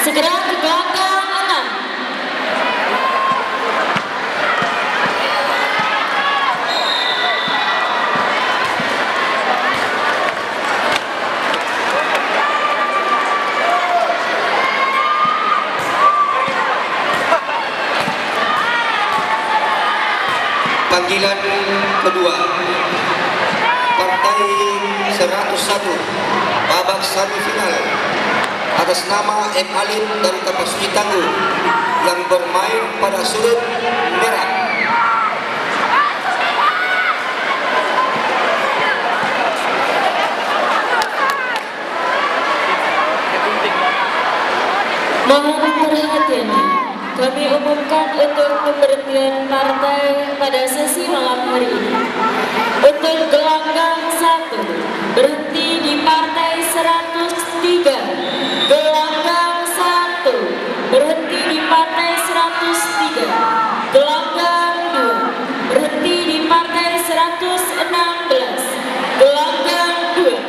segera ke belakang 6. Panggilan kedua, partai 101 babak semifinal atas nama M. Alin dari Tapasuci Tangguh yang bermain pada sudut merah. Mohon perhatiannya, kami umumkan untuk pemberhentian partai pada sesi malam hari ini. Untuk gelanggang 1 berhenti di partai 103. Gelanggang 1 berhenti di partai 103. Gelanggang 2 berhenti di partai 116. Gelanggang 2.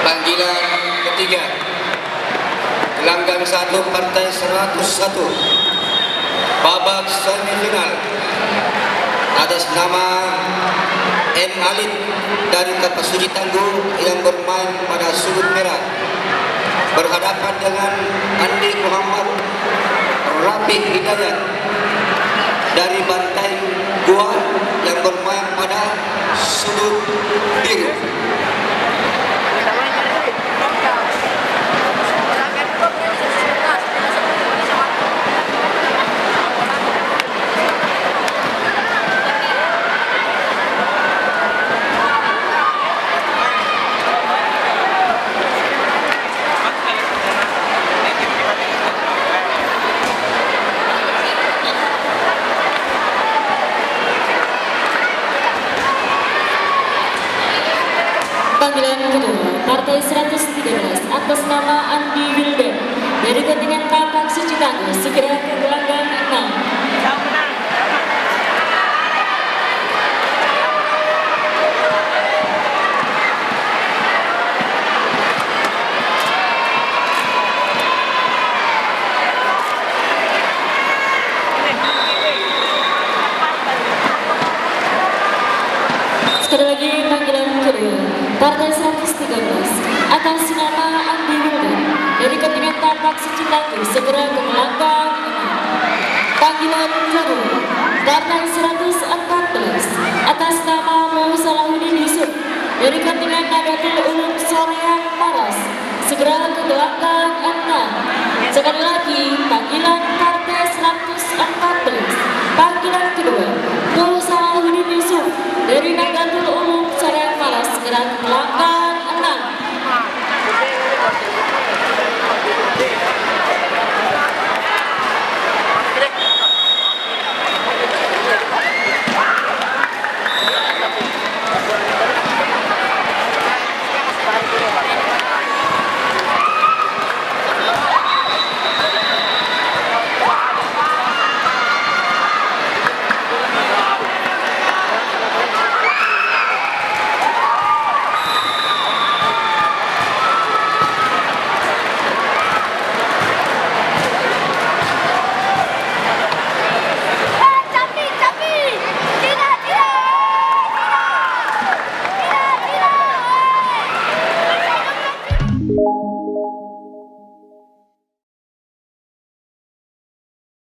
Panggilan ketiga, gelanggang 1 partai 101 babak semifinal atas nama M. Alin dari Tapasuci Tangguh yang bermain pada sudut merah berhadapan dengan Andi Muhammad Rafiq Hidayat dari Bantai Goa yang bermain pada sudut biru. Panggilan kedua, partai 113 atas nama Andi Wildan dari kontingen Tapak Suci Tangguh segera ke gelanggang 6. Sekali lagi panggilan kedua, partai 113 atas nama Andi Wildan dari kontingen Tapak Suci Tangguh segera ke gelanggang 6. Panggilan kedua, partai 114 atas nama Muhammad Salahuddin Yusuf dari kontingen Nadatul Ulum Soreang Maras segera ke gelanggang 6. Sekali lagi panggilan